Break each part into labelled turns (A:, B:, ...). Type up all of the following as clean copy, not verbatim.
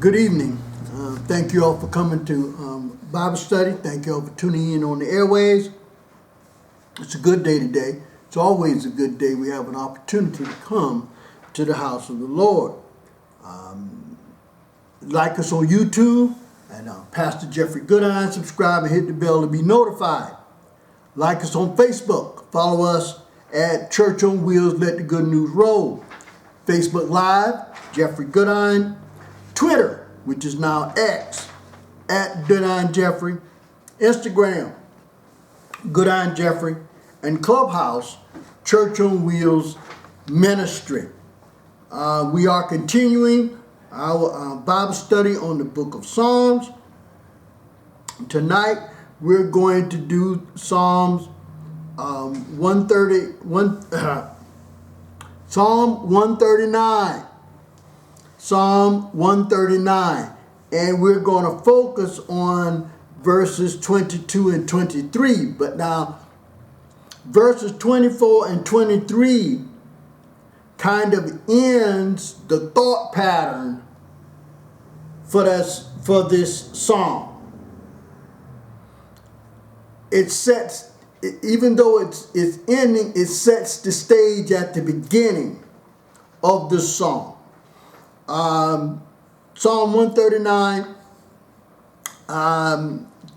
A: Good evening. Thank you all for coming to Bible study. Thank you all for tuning in on the airways. It's a good day today. It's always a good day. We have an opportunity to come to the house of the Lord. Like us on YouTube, and Pastor Jeffrey Goodine. Subscribe and hit the bell to be notified. Like us on Facebook. Follow us at Church on Wheels, Let the Good News Roll. Facebook Live, Jeffrey Goodine. Twitter, which is now X, at Goodine Jeffrey. Instagram, Goodine Jeffrey. And Clubhouse, Church on Wheels Ministry. We are continuing our Bible study on the book of Psalms. Tonight, we're going to do Psalms 130, Psalm 139. Psalm 139. And we're going to focus on verses 22 and 23. But now, verses 24 and 23 kind of ends the thought pattern for this psalm. It sets, even though it's ending, it sets the stage at the beginning of the psalm. Psalm 139,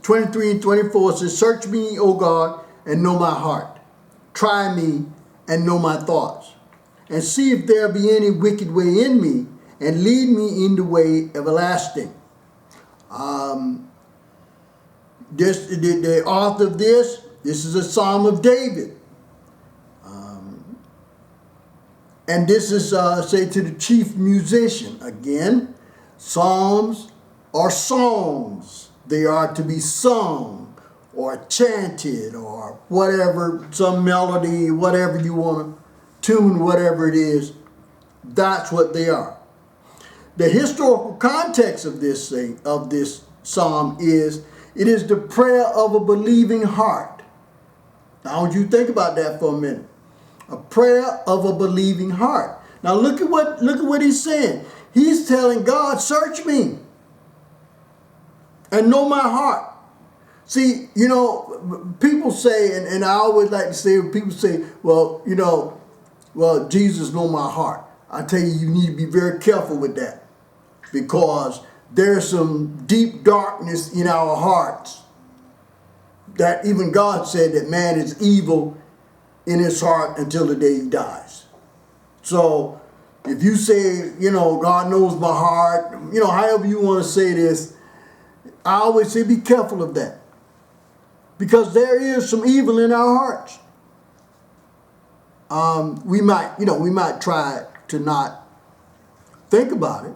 A: 23 and 24 says, "Search me, O God, and know my heart. Try me and know my thoughts. And see if there be any wicked way in me, and lead me in the way everlasting." The author of this is a Psalm of David. And this is, say, to the chief musician. Again, psalms are songs. They are to be sung or chanted or whatever, some melody, whatever you want to tune, whatever it is. That's what they are. The historical context of this psalm is, it is the prayer of a believing heart. Now, I want you to think about that for a minute. A prayer of a believing heart. Now look at what he's saying. He's telling God, search me and know my heart. See, people say, and I always like to say, people say, well, Jesus know my heart. I tell you, you need to be very careful with that, because there's some deep darkness in our hearts that even God said that man is evil in his heart until the day he dies. So if you say, God knows my heart, however you want to say this, I always say be careful of that, because there is some evil in our hearts. We might try to not think about it,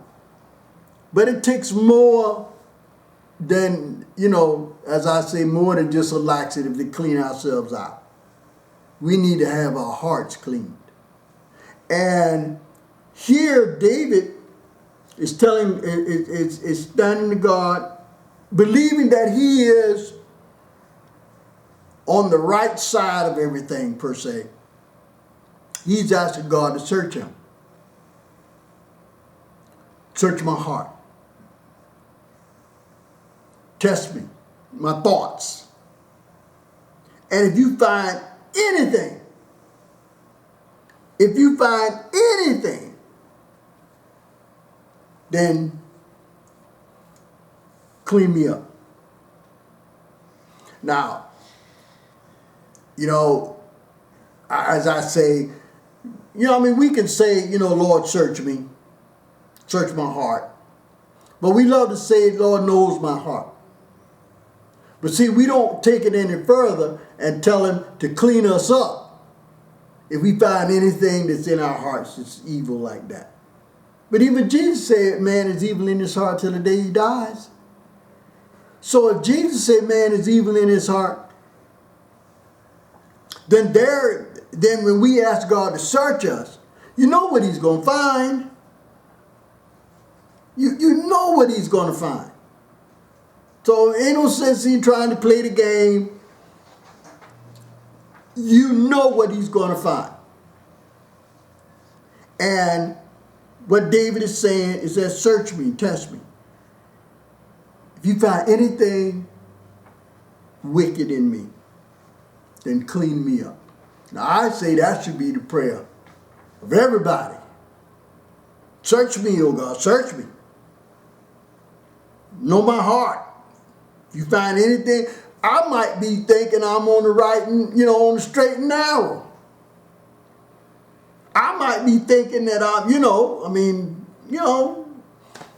A: but it takes more than, as I say, more than just a laxative to clean ourselves out. We need to have our hearts cleaned. And here David is standing to God, believing that he is on the right side of everything, per se. He's asking God to search him. Search my heart. Test me, my thoughts. And if you find anything, then clean me up. Now, as I say, we can say, Lord, search me, search my heart. But we love to say, Lord knows my heart. But see, we don't take it any further and tell him to clean us up if we find anything that's in our hearts that's evil like that. But even Jesus said man is evil in his heart till the day he dies. So if Jesus said man is evil in his heart, then when we ask God to search us, you know what he's going to find. You know what he's going to find. So ain't no sense in trying to play the game. You know what he's going to find. And what David is saying is that search me, test me. If you find anything wicked in me, then clean me up. Now I say that should be the prayer of everybody. Search me, O God, search me. Know my heart. If you find anything, I might be thinking I'm on the right and, on the straight and narrow. I might be thinking that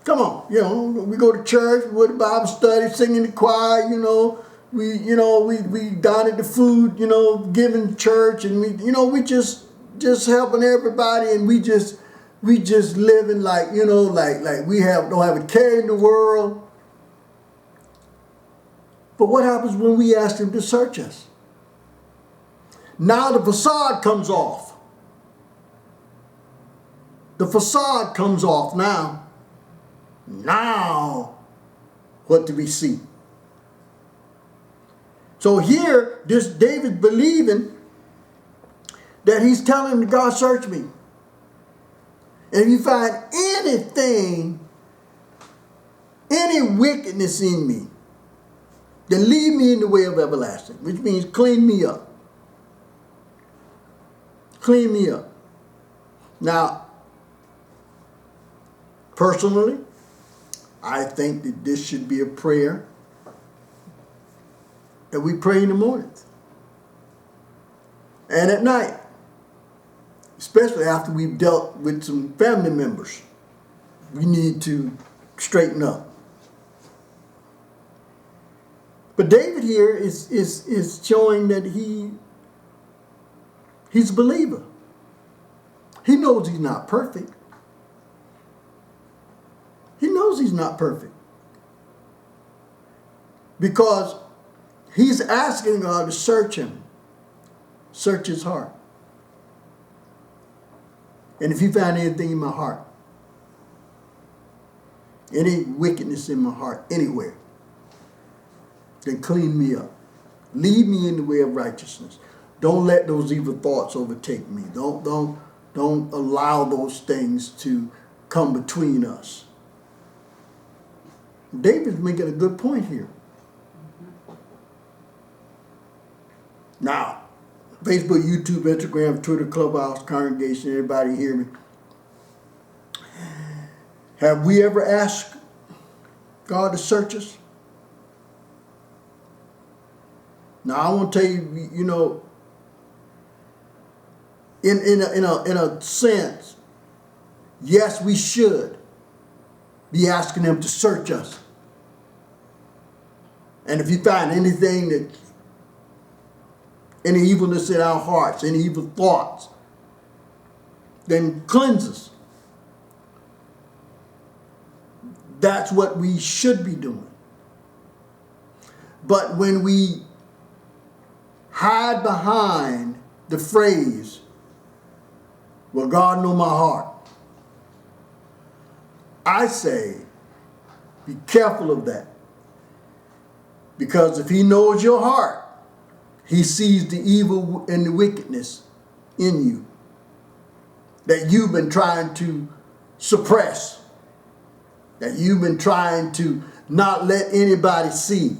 A: come on, we go to church, we go to Bible study, singing the choir, we down at the food, giving church, and we just helping everybody, and we just living like we don't have a care in the world. But what happens when we ask him to search us? Now the facade comes off. The facade comes off now. Now, what do we see? So here, this David believing that he's telling God, search me. And if you find anything, any wickedness in me, then lead me in the way of everlasting, which means clean me up. Clean me up. Now, personally, I think that this should be a prayer that we pray in the mornings and at night, especially after we've dealt with some family members. We need to straighten up. But David here is showing that he's a believer. He knows he's not perfect. He knows he's not perfect. Because he's asking God to search him. Search his heart. And if you find anything in my heart, any wickedness in my heart, anywhere, then clean me up. Lead me in the way of righteousness. Don't let those evil thoughts overtake me. Don't allow those things to come between us. David's making a good point here. Now, Facebook, YouTube, Instagram, Twitter, Clubhouse, congregation, everybody hear me. Have we ever asked God to search us? Now, I want to tell you, in a sense, yes, we should be asking him to search us. And if you find anything that, any evilness in our hearts, any evil thoughts, then cleanse us. That's what we should be doing. But when we hide behind the phrase, well, God knows my heart, I say, be careful of that. Because if he knows your heart, he sees the evil and the wickedness in you that you've been trying to suppress, that you've been trying to not let anybody see.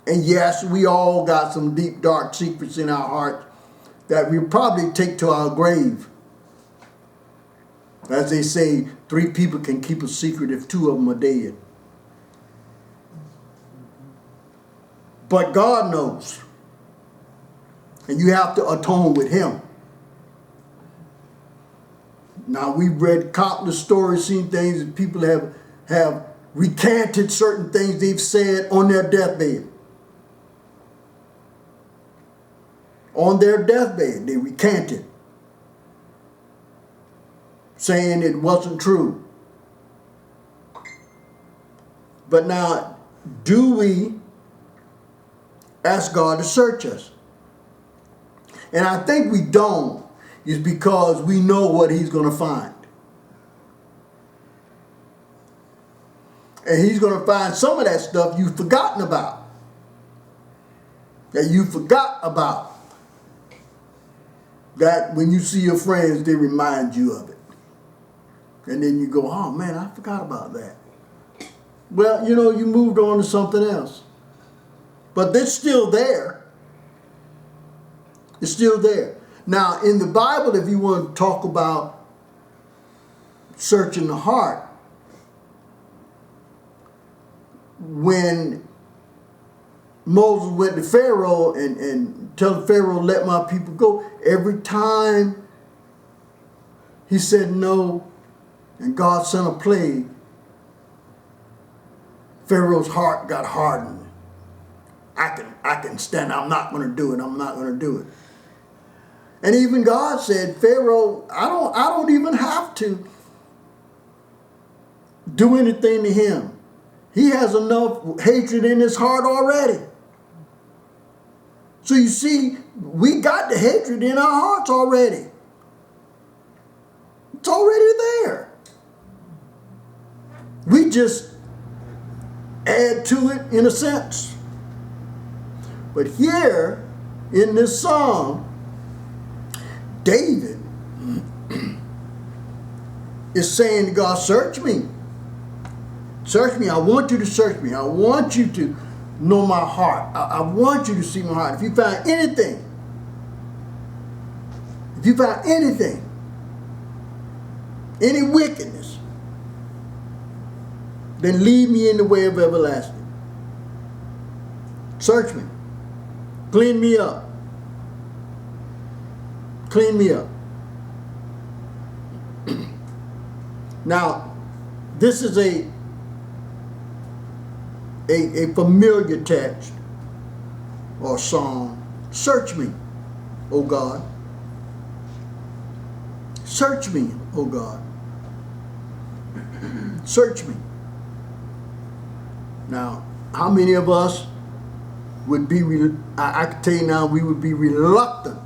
A: And yes, we all got some deep, dark secrets in our heart that we probably take to our grave. As they say, 3 people can keep a secret if 2 of them are dead. But God knows. And you have to atone with him. Now, we've read countless stories, seen things that people have recanted certain things they've said on their deathbed. On their deathbed, they recanted, saying it wasn't true. But now, do we ask God to search us? And I think we don't, is because we know what he's going to find. And he's going to find some of that stuff you've forgotten about. That you forgot about. That when you see your friends, they remind you of it. And then you go, oh man, I forgot about that. well, you know, you moved on to something else. But it's still there. It's still there. Now, in the Bible, if you want to talk about searching the heart, when Moses went to Pharaoh and told Pharaoh, let my people go, every time he said no, and God sent a plague, Pharaoh's heart got hardened. I can stand, I'm not going to do it, I'm not going to do it. And even God said, Pharaoh, I don't even have to do anything to him. He has enough hatred in his heart already. So you see, we got the hatred in our hearts already. It's already there. We just add to it in a sense. But here in this psalm, David is saying to God, search me. Search me. I want you to search me. I want you to know my heart. I want you to see my heart. If you find anything, any wickedness, then lead me in the way of everlasting. Search me. Clean me up. Clean me up. Now, this is a familiar text or song. Search me, O God. Search me, O God. Search me. Now, how many of us would be, I can tell you now, we would be reluctant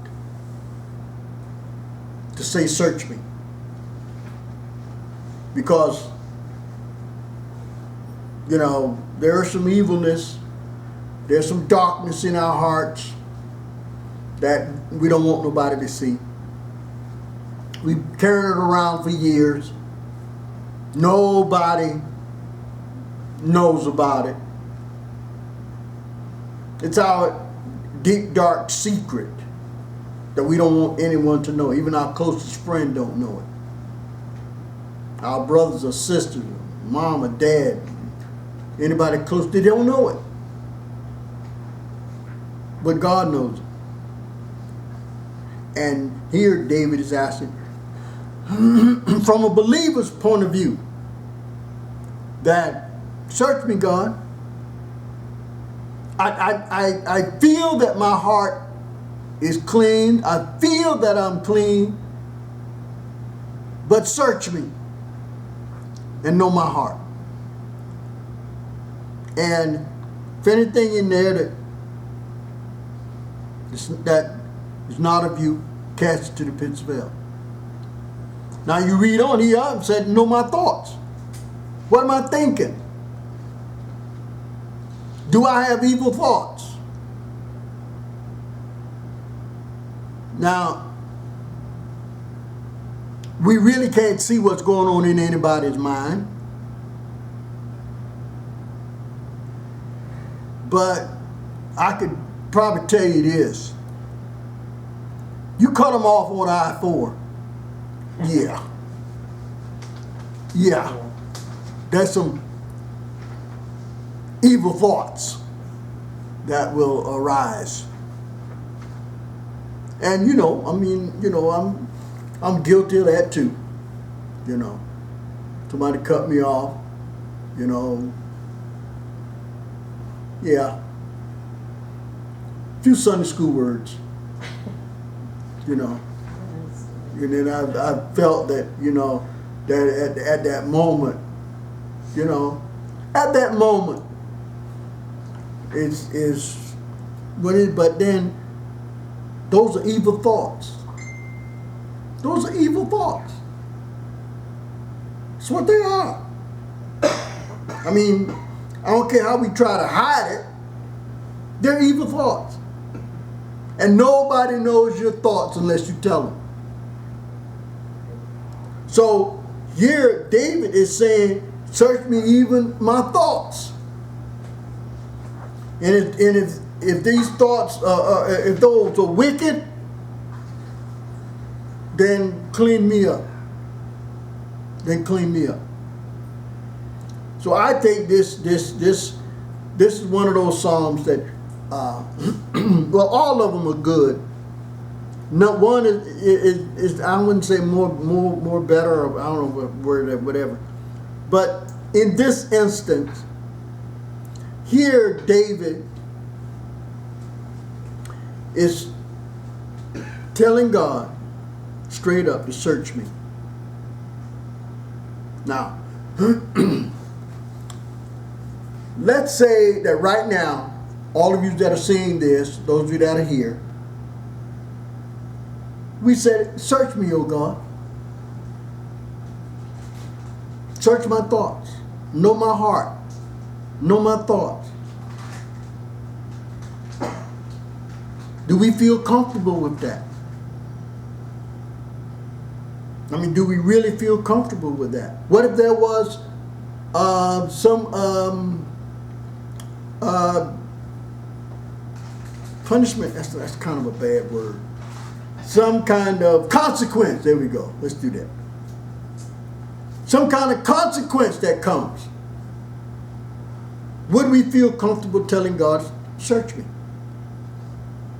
A: to say search me. Because, you know, there's some evilness, there's some darkness in our hearts that we don't want nobody to see. We've carried it around for years. Nobody knows about it. It's our deep, dark secret that we don't want anyone to know. Even our closest friend don't know it. Our brothers or sisters, mom or dad, anybody close, they don't know it. But God knows it. And here David is asking, from a believer's point of view, that search me, God. I feel that my heart is clean. I feel that I'm clean. But search me and know my heart. And if anything in there that is not of you, cast it to the pits of hell. Now you read on, he said, know my thoughts. What am I thinking? Do I have evil thoughts? Now, we really can't see what's going on in anybody's mind. But I could probably tell you this. You cut them off on I-4. Yeah. Yeah. There's some evil thoughts that will arise. And you know, I mean, you know, I'm guilty of that too. You know, somebody cut me off, you know. Yeah. A few Sunday school words, you know. And then I felt that, you know, that at that moment, you know, at that moment, but then those are evil thoughts. Those are evil thoughts. That's what they are. I mean, I don't care how we try to hide it. They're evil thoughts. And nobody knows your thoughts unless you tell them. So here David is saying, Search me even my thoughts. And if these thoughts, if those are wicked, then clean me up. Then clean me up. So I think this is one of those psalms that, well, all of them are good. No one is I wouldn't say more better, or I don't know what word, whatever. But in this instance, here David is telling God straight up to search me. Now, let's say that right now, all of you that are seeing this, those of you that are here, we said, search me, O God. Search my thoughts. Know my heart. Know my thoughts. Do we feel comfortable with that? I mean, do we really feel comfortable with that? What if there was some punishment? That's kind of a bad word. Some kind of consequence. There we go. Let's do that. Some kind of consequence that comes. Would we feel comfortable telling God, search me?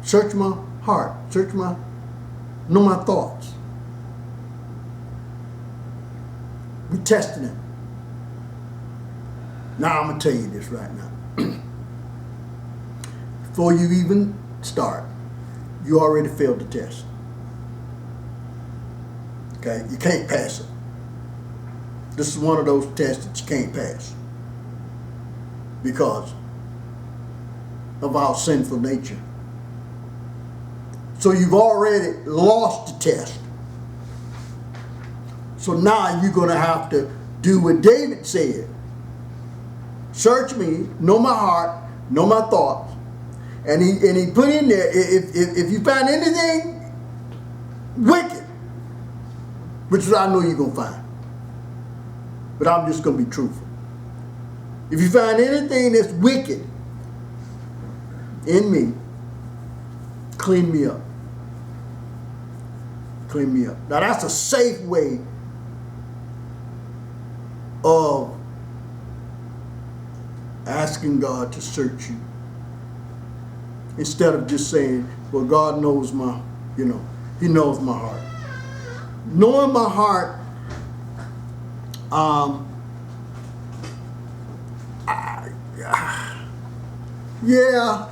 A: Search my heart. Know my thoughts. We're testing it. Now I'm going to tell you this right now. Before you even start, you already failed the test. Okay? You can't pass it. This is one of those tests that you can't pass because of our sinful nature. So you've already lost the test. So now you're going to have to do what David said. Search me, know my heart, know my thoughts. And he put in there, if you find anything wicked, which I know you're going to find, but I'm just going to be truthful. If you find anything that's wicked in me, clean me up. Clean me up. Now that's a safe way of asking God to search you. Instead of just saying, well, God knows my, He knows my heart. Knowing my heart, yeah.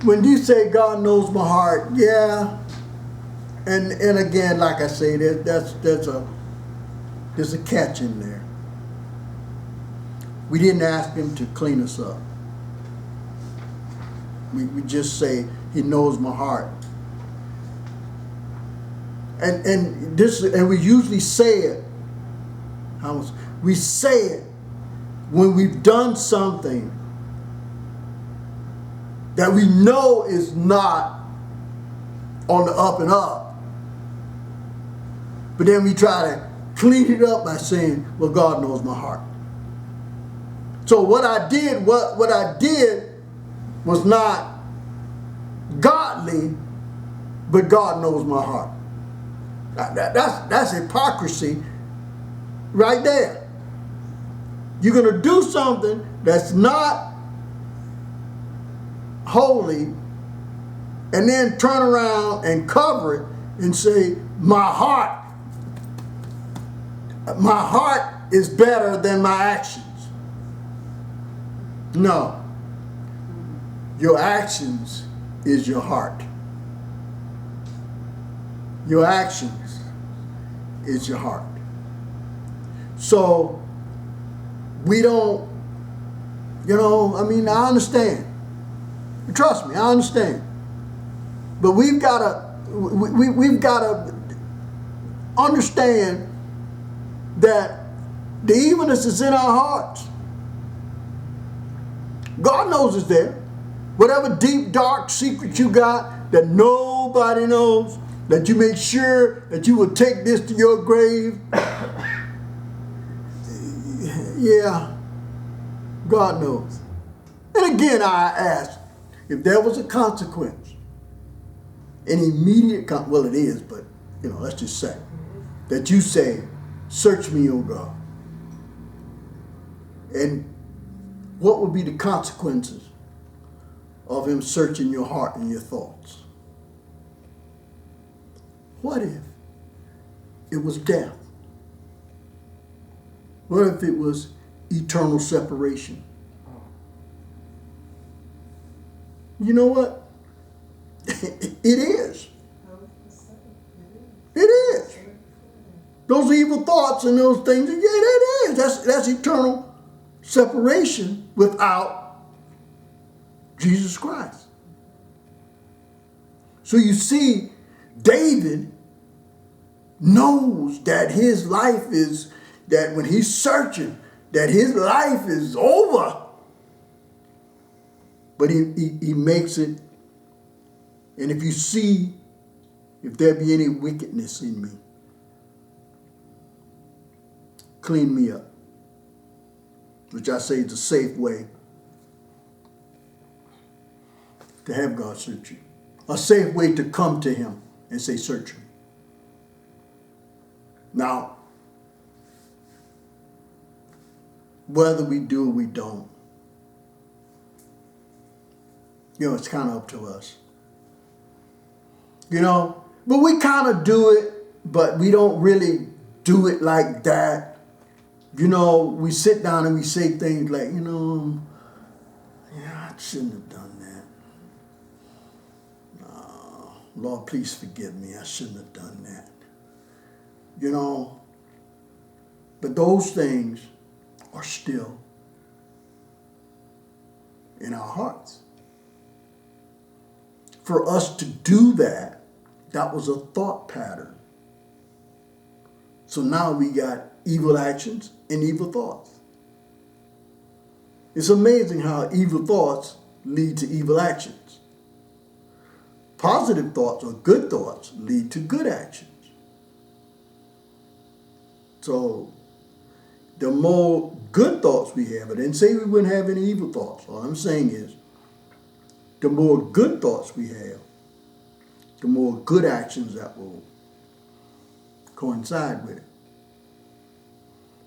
A: When you say God knows my heart, yeah. And again, like I say, there's a catch in there. We didn't ask Him to clean us up. We just say He knows my heart. And we usually say it. We say it when we've done something that we know is not on the up and up. But then we try to clean it up by saying, well, God knows my heart. So what I did was not godly, but God knows my heart. That's hypocrisy right there. You're going to do something that's not holy and then turn around and cover it and say, my heart is better than my actions. No. Your actions is your heart. Your actions is your heart. So we don't, I understand. Trust me, I understand. But we've got to understand that the evilness is in our hearts. God knows it's there. Whatever deep, dark secret you got that nobody knows, that you make sure that you will take this to your grave. Yeah, God knows. And again, I ask, if there was a consequence, an immediate well, it is, but let's just say that you say, "Search me, O God," and what would be the consequences of him searching your heart and your thoughts? What if it was death? What if it was eternal separation? You know what? It is. It is. Those evil thoughts and those things, yeah, it is. That's eternal separation without Jesus Christ. So you see, David knows that his life is, that when he's searching, that his life is over. But he makes it. And if you see, if there be any wickedness in me, clean me up. Which I say is a safe way to have God search you. A safe way to come to him and say, search me. Now, whether we do or we don't, it's kind of up to us. But we kind of do it, but we don't really do it like that. We sit down and we say things like, I shouldn't have done that. No, Lord, please forgive me. I shouldn't have done that. But those things are still in our hearts. For us to do that, that was a thought pattern. So now we got evil actions and evil thoughts. It's amazing how evil thoughts lead to evil actions. Positive thoughts or good thoughts lead to good actions. So the more good thoughts we have, I didn't say we wouldn't have any evil thoughts. All I'm saying is, the more good thoughts we have, the more good actions that will coincide with it.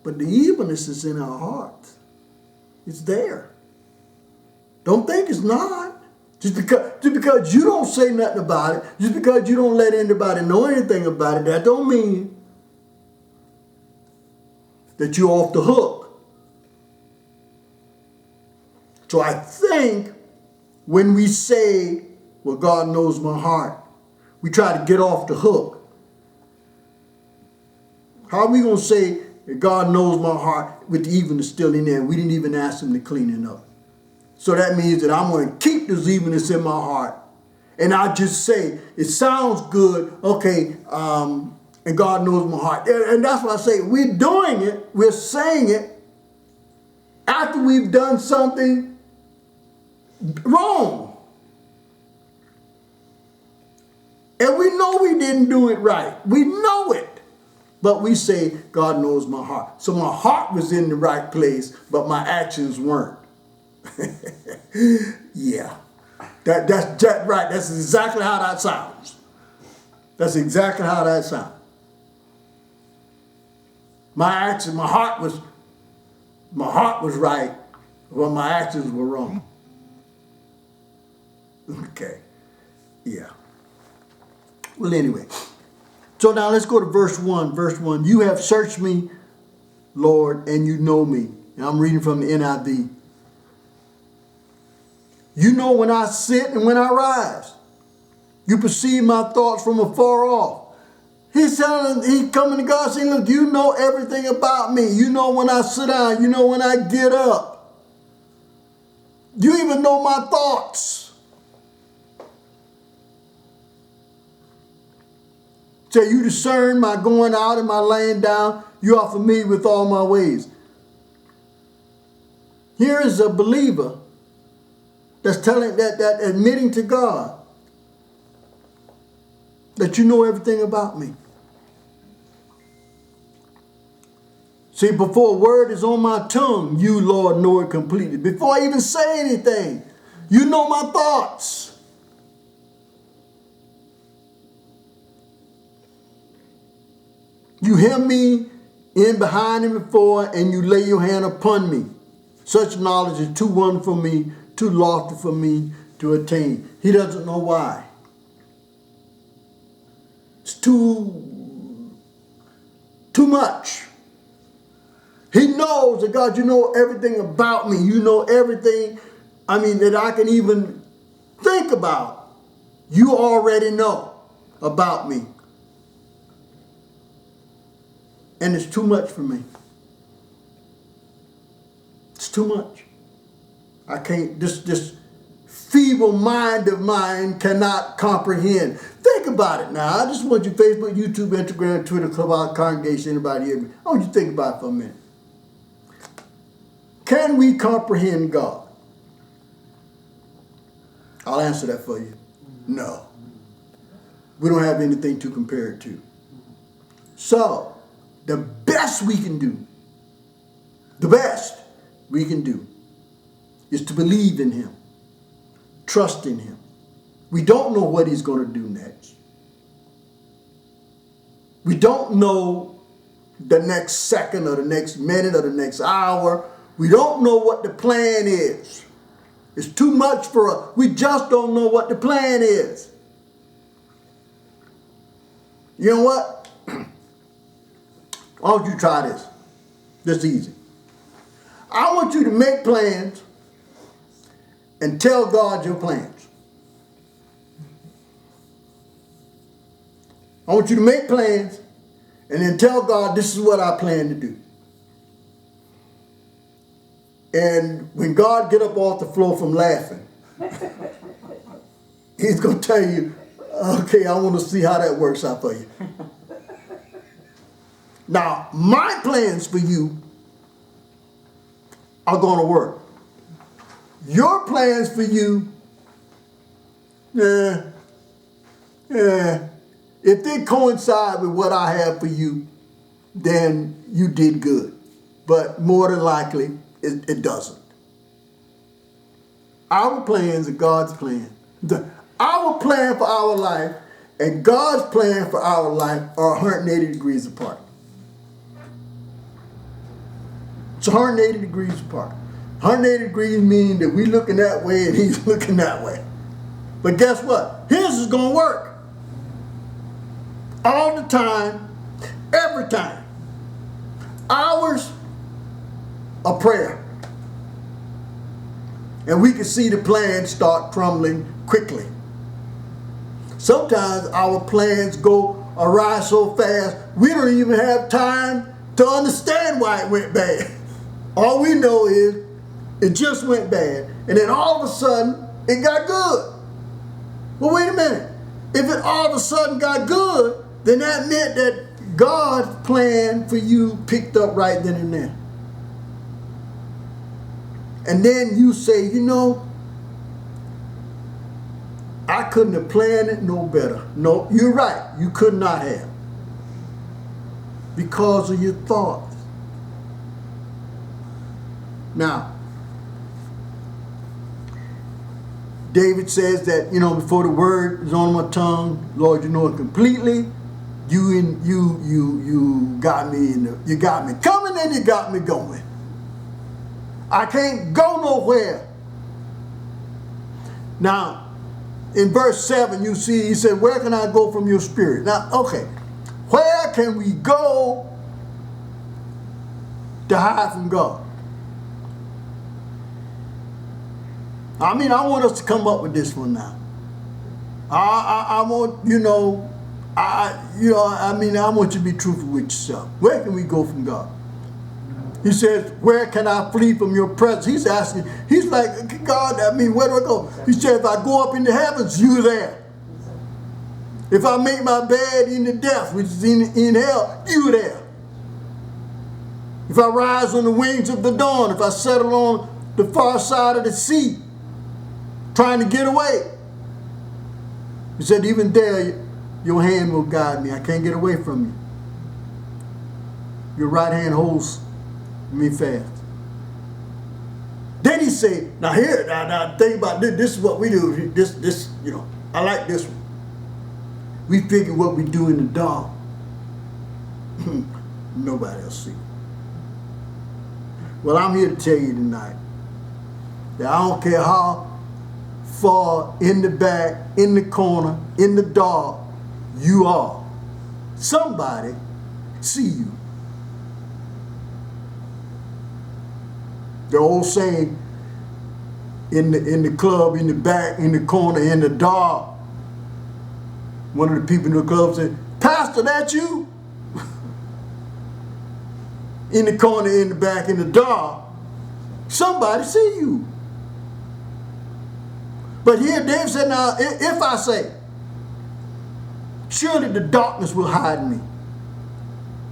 A: But the evilness is in our hearts. It's there. Don't think it's not. Just because you don't say nothing about it, just because you don't let anybody know anything about it, that don't mean that you're off the hook. So I think when we say, well, God knows my heart, we try to get off the hook. How are we going to say that God knows my heart with the evilness still in there? We didn't even ask him to clean it up. So that means that I'm going to keep this evilness in my heart. And I just say, it sounds good, okay, and God knows my heart. And that's what I say, we're doing it, we're saying it after we've done something wrong. And we know we didn't do it right. We know it. But we say, God knows my heart. So my heart was in the right place, but my actions weren't. Yeah. That's right. That's exactly how that sounds. That's exactly how that sounds. My heart was right, but my actions were wrong. Okay. Yeah. Well, anyway. So now let's go to verse 1. Verse 1. You have searched me, Lord, and you know me. And I'm reading from the NIV. You know when I sit and when I rise. You perceive my thoughts from afar off. He's coming to God saying, look, you know everything about me. You know when I sit down. You know when I get up. You even know my thoughts. So you discern my going out and my laying down. You are familiar with all my ways. Here is a believer that's telling that admitting to God that you know everything about me. See, before a word is on my tongue, you, Lord, know it completely. Before I even say anything, you know my thoughts. You hem me in behind and before, and you lay your hand upon me. Such knowledge is too wonderful for me, too lofty for me to attain. He doesn't know why. It's too much. He knows that, God, you know everything about me. You know everything, that I can even think about. You already know about me. And it's too much for me. It's too much. I can't, this feeble mind of mine cannot comprehend. Think about it now. I just want you, Facebook, YouTube, Instagram, Twitter, Clubhouse, congregation, anybody hear me? I want you to think about it for a minute. Can we comprehend God? I'll answer that for you. No. We don't have anything to compare it to. So, the best we can do is to believe in him, trust in him. We don't know what he's going to do next. We don't know the next second or the next minute or the next hour. We don't know what the plan is. It's too much for us. We just don't know what the plan is. You know what? Why don't you try this? This is easy. I want you to make plans and tell God your plans. I want you to make plans and then tell God, this is what I plan to do. And when God get up off the floor from laughing, he's going to tell you, okay, I want to see how that works out for you. Now, my plans for you are going to work. Your plans for you, if they coincide with what I have for you, then you did good. But more than likely, it doesn't. Our plans are God's plan. Our plan for our life and God's plan for our life are 180 degrees apart. It's 180 degrees apart. 180 degrees mean that we're looking that way and he's looking that way. But guess what? His is going to work. All the time, every time. Ours, a prayer. And we can see the plans start crumbling quickly. Sometimes our plans go awry so fast, we don't even have time to understand why it went bad. All we know is it just went bad. And then all of a sudden, it got good. Well, wait a minute. If it all of a sudden got good, then that meant that God's plan for you picked up right then and there. And then you say, you know, I couldn't have planned it no better. No, you're right. You could not have. Because of your thoughts. Now, David says that, you know, before the word is on my tongue, Lord, you know it completely. You got me you got me coming and you got me going. I can't go nowhere. Now, in verse 7, you see, he said, where can I go from your spirit? Now, okay, where can we go to hide from God? I mean, I want us to come up with this one now. I want, I want you to be truthful with yourself. Where can we go from God? He says, where can I flee from your presence? He's asking, he's like, God, where do I go? He said, if I go up in the heavens, you're there. If I make my bed in the depths, which is in hell, you're there. If I rise on the wings of the dawn, if I settle on the far side of the sea, trying to get away. He said, even there, Your hand will guide me. I can't get away from you. Your right hand holds me fast. Then he said, now here, now think about this. This is what we do. This, I like this one. We figure what we do in the dark, nobody else see. Well, I'm here to tell you tonight that I don't care how far in the back, in the corner, in the dark you are. Somebody see you. The old saying, in the club, in the back, in the corner, in the dark, one of the people in the club said, Pastor, that you? In the corner, in the back, in the dark, somebody see you. But here David said, now, if I say, surely the darkness will hide me,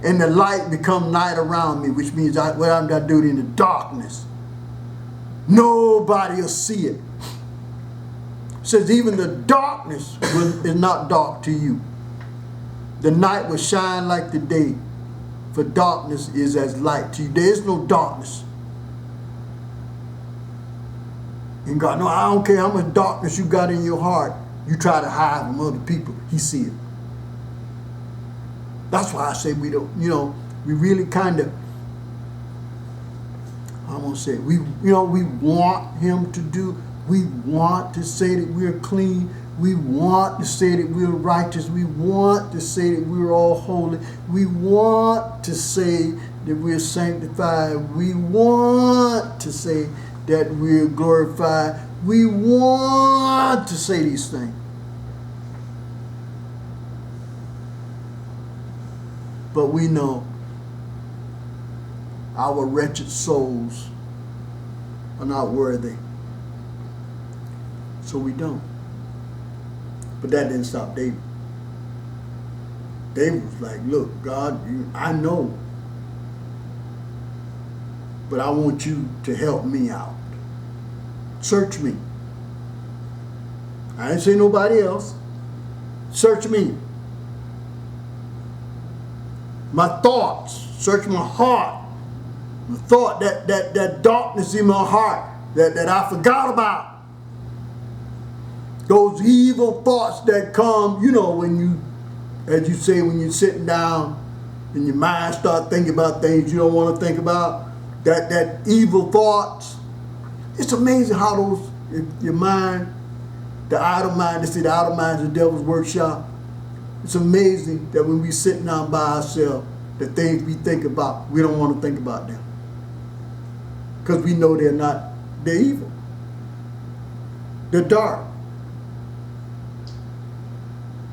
A: and the light become night around me, which means what I'm going to do in the darkness, nobody will see it. It says even the darkness is not dark to you. The night will shine like the day, for darkness is as light to you. There is no darkness in God. No, I don't care how much darkness you got in your heart. You try to hide from other people, he see it. That's why I say we don't, we really kind of, I'm going to say, we want him to do, we want to say that we're clean. We want to say that we're righteous. We want to say that we're all holy. We want to say that we're sanctified. We want to say that we're glorified. We want to say these things. But we know our wretched souls are not worthy. So we don't. But that didn't stop David. David was like, look, God, I know, but I want you to help me out. Search me. I didn't say nobody else. Search me. My thoughts. Search my heart. The thought, that darkness in my heart that I forgot about. Those evil thoughts that come, when you, as you say, when you're sitting down and your mind start thinking about things you don't want to think about, that evil thoughts. It's amazing how those, your mind, the idle mind, they say the idle mind is the devil's workshop. It's amazing that when we sitting down by ourselves, the things we think about, we don't want to think about them. Because we know they're evil. They're dark.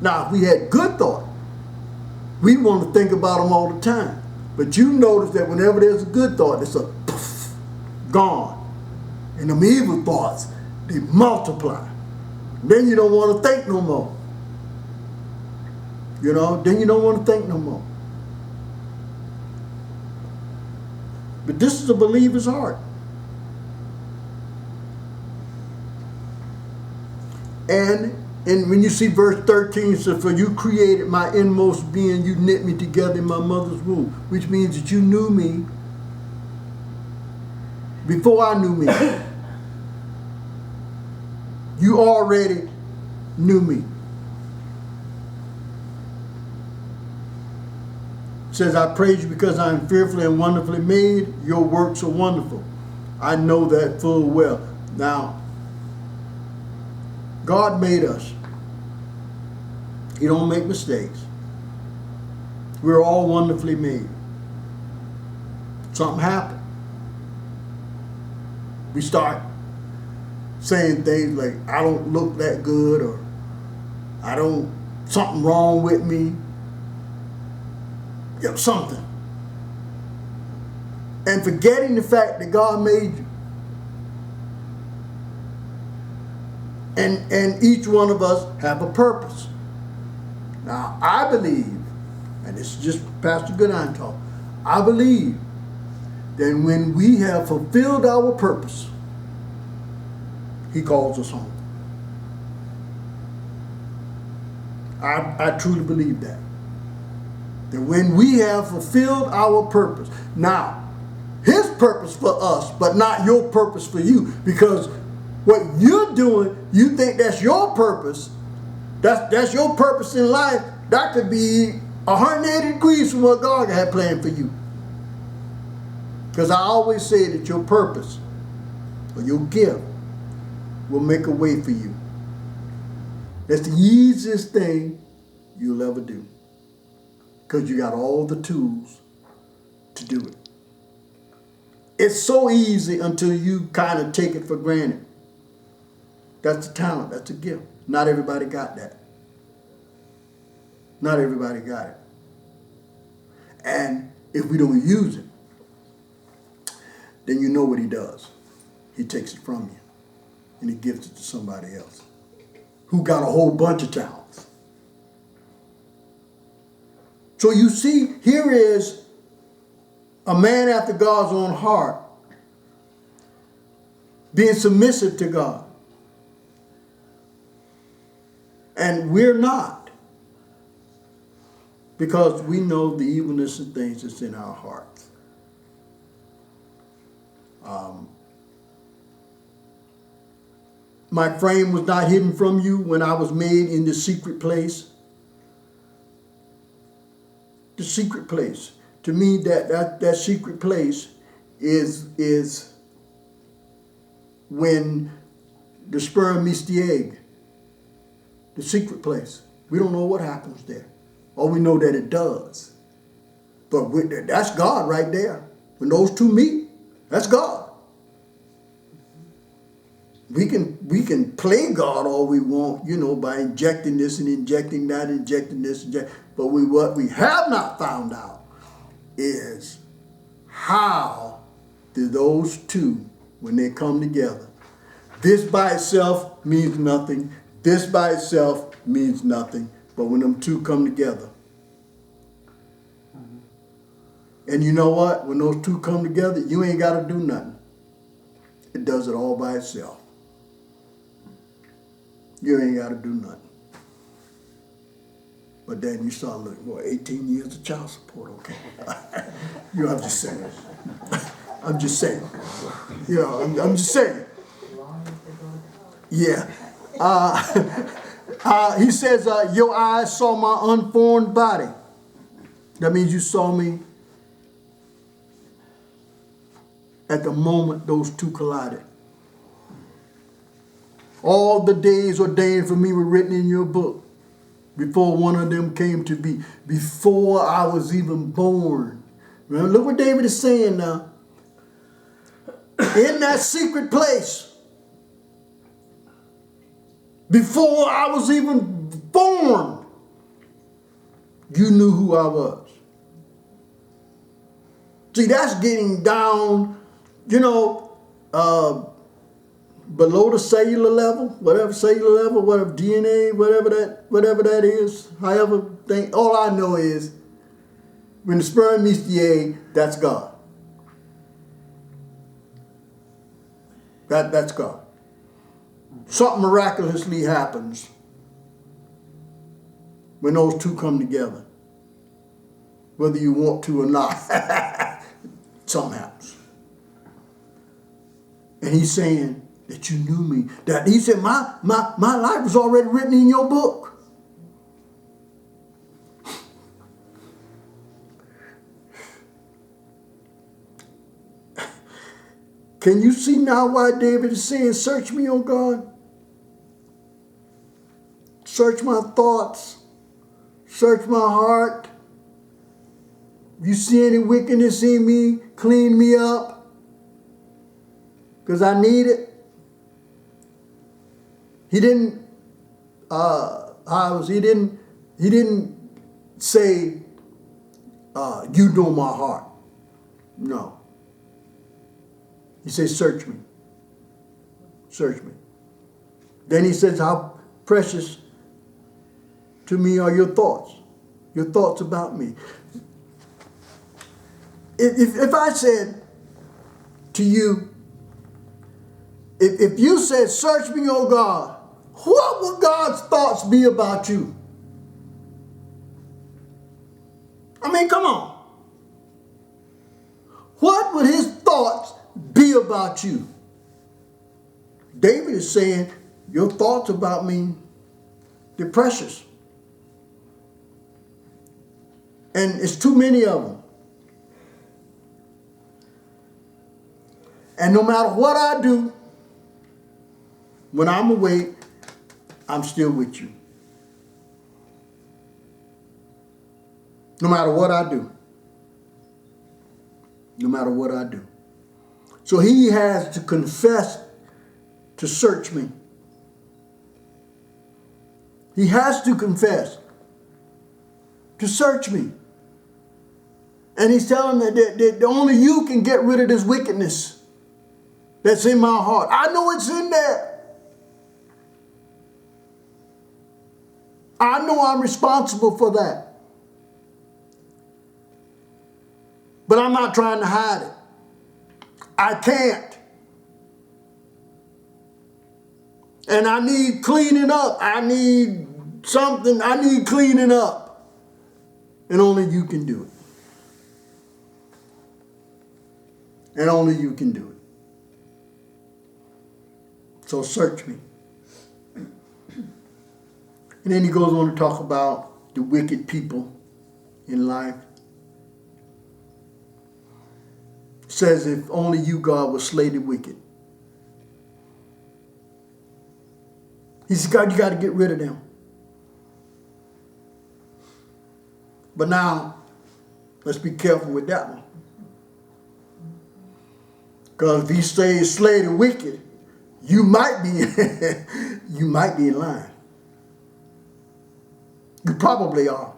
A: Now, if we had good thought, we want to think about them all the time. But you notice that whenever there's a good thought, it's a poof, gone. And them evil thoughts, they multiply. Then you don't want to think no more. Then you don't want to think no more. But this is a believer's heart. And when you see verse 13, it says, for you created my inmost being, you knit me together in my mother's womb, which means that you knew me before I knew me. You already knew me. It says, I praise you because I am fearfully and wonderfully made. Your works are wonderful. I know that full well. Now, God made us. He don't make mistakes. We're all wonderfully made. Something happened. We start saying things like, I don't look that good, or something wrong with me. Something. And forgetting the fact that God made you. And each one of us have a purpose. Now, I believe, and this is just Pastor Goodine talk, I believe that when we have fulfilled our purpose, he calls us home. I truly believe that. That when we have fulfilled our purpose, now, his purpose for us, but not your purpose for you, because what you're doing, you think that's your purpose, that's your purpose in life, that could be 180 degrees from what God had planned for you. Because I always say that your purpose or your gift will make a way for you. That's the easiest thing you'll ever do. Because you got all the tools to do it. It's so easy until you kind of take it for granted. That's a talent, that's a gift. Not everybody got that. Not everybody got it. And if we don't use it, then you know what he does. He takes it from you and he gives it to somebody else who got a whole bunch of talents. So you see, here is a man after God's own heart being submissive to God. And we're not, because we know the evilness and things that's in our hearts. My frame was not hidden from you when I was made in the secret place. The secret place. To me, that secret place is when the sperm meets the egg. The secret place. We don't know what happens there. All we know that it does. But that's God right there. When those two meet, that's God. We can play God all we want, by injecting this and injecting that, injecting this, but what we have not found out is how do those two, when they come together, this by itself means nothing, this by itself means nothing, but when them two come together, and you know what? When those two come together, you ain't got to do nothing. It does it all by itself. You ain't got to do nothing. But then you start looking, 18 years of child support, okay. I'm just saying. I'm just saying. I'm just saying. Yeah. He says, your eyes saw my unformed body. That means you saw me at the moment those two collided. All the days ordained for me were written in your book before one of them came to be, before I was even born. Remember, look what David is saying now. In that secret place, before I was even born, you knew who I was. See, that's getting down, below the cellular level, whatever DNA, whatever that is, however thing. All I know is when the sperm meets the egg, that's God. That's God. Something miraculously happens when those two come together. Whether you want to or not, something happens. And he's saying that you knew me. That he said, my life was already written in your book. Can you see now why David is saying, search me, O God? Search my thoughts. Search my heart. If you see any wickedness in me, clean me up. Because I need it. He didn't say, you know my heart. No. He says, search me. Search me. Then he says, how precious to me are your thoughts about me. If I said to you, if you said, search me, O God, what would God's thoughts be about you? mean, come on. What would his thoughts be about you? David is saying, your thoughts about me, they're precious. And it's too many of them. And no matter what I do, when I'm awake, I'm still with you. No matter what I do. No matter what I do. So he has to confess to search me. He has to confess to search me. And he's telling me that only you can get rid of this wickedness that's in my heart. I know it's in there. I know I'm responsible for that. But I'm not trying to hide it. I can't. And I need cleaning up. I need something. I need cleaning up. And only you can do it. And only you can do it. So search me. And then he goes on to talk about the wicked people in life. Says, if only you, God, would slay the wicked. He says, God, you got to get rid of them. But now, let's be careful with that one. Because if he says slay the wicked, you might be in line. You probably are.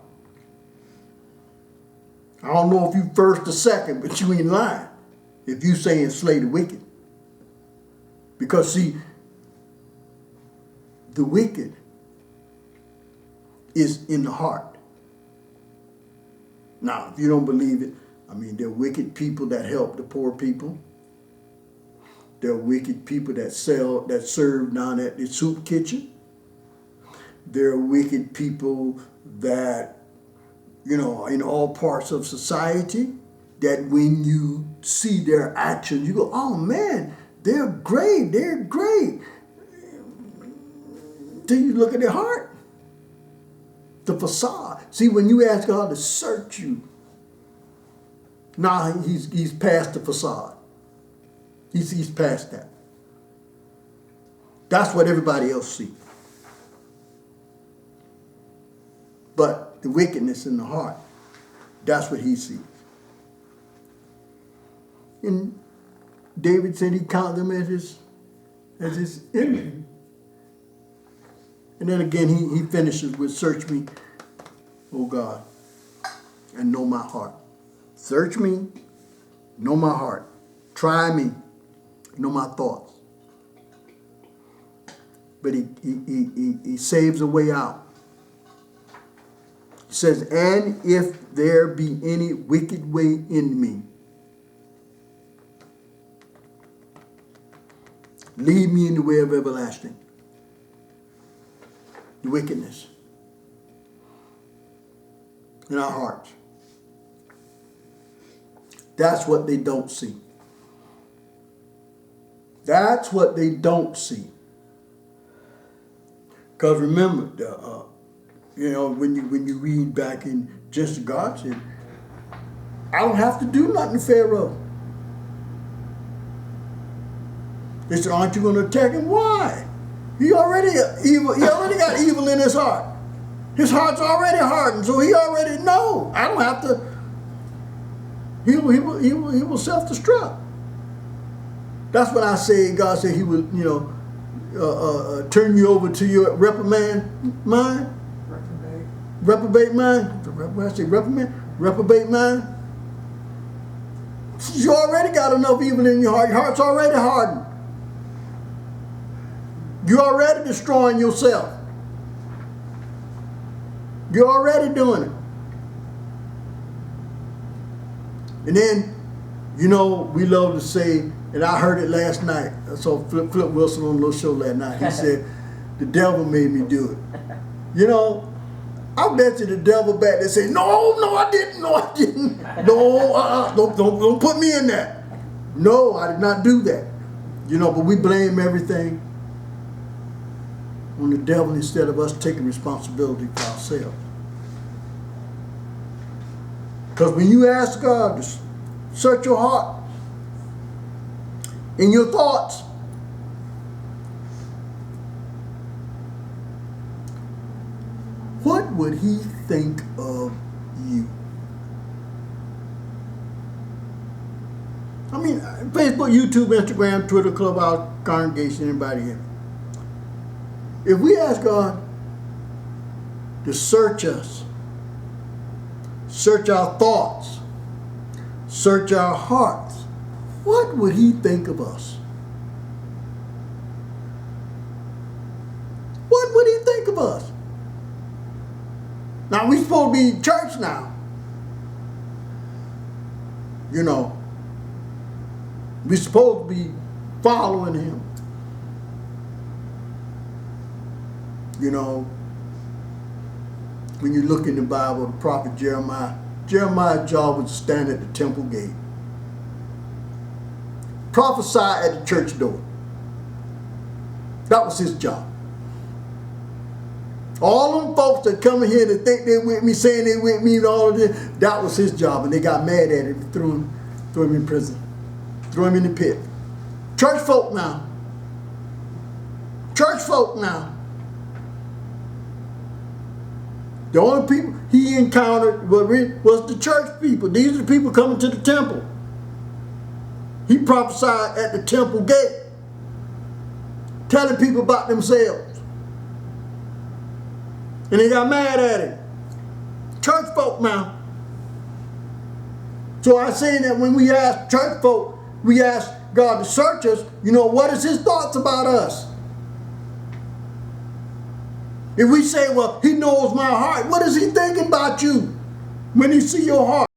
A: I don't know if you first or second, but you in line if you saying slay the wicked. Because see, the wicked is in the heart. Now, if you don't believe it, I mean, there are wicked people that help the poor people. There are wicked people that serve down at the soup kitchen. There are wicked people that, in all parts of society, that when you see their actions, you go, oh man, they're great. Till you look at their heart. The facade. See, when you ask God to search you, now he's past the facade. He's past that. That's what everybody else sees. But the wickedness in the heart, that's what he sees. And David said he counted them as his enemy. And then again, he finishes with, search me, O God, and know my heart. Search me, know my heart. Try me, know my thoughts. But he saves a way out. He says, and if there be any wicked way in me, lead me in the way of everlasting. The wickedness in our hearts. That's what they don't see. That's what they don't see. Because remember, when you read back in Genesis, God said, I don't have to do nothing to Pharaoh. They said, aren't you going to attack him? Why? He already evil. He already got evil in his heart. His heart's already hardened, so he already know. I don't have to. He will self-destruct. That's when I say God said he will, turn you over to your reprobate mind. Reprobate mind. When I say reprobate mind. You already got enough evil in your heart. Your heart's already hardened. You're already destroying yourself. You're already doing it. And then, we love to say, and I heard it last night. I saw Flip Wilson on a little show last night. He said, the devil made me do it. I bet you the devil back there say, no, I didn't, no, don't put me in that. No, I did not do that. You know, but we blame everything on the devil instead of us taking responsibility for ourselves. Because when you ask God to search your heart and your thoughts, what would he think of you? I mean, Facebook, YouTube, Instagram, Twitter, Clubhouse, congregation, anybody here. If we ask God to search us, search our thoughts, search our hearts, what would he think of us? What would he think of us? Now, we're supposed to be in church now. You know, we're supposed to be following him. You know, when you look in the Bible, the prophet Jeremiah's job was to stand at the temple gate. Prophesy at the church door. That was his job. All them folks that come in here to think they're with me, saying they're with me and all of this, that was his job. And they got mad at him and threw him in prison. Threw him in the pit. Church folk now. Church folk now. The only people he encountered was the church people. These are the people coming to the temple. He prophesied at the temple gate, telling people about themselves. And they got mad at him. Church folk now. So I'm saying that when we ask church folk, we ask God to search us, you know, what is his thoughts about us? If we say, well, he knows my heart, what is he thinking about you when he see your heart?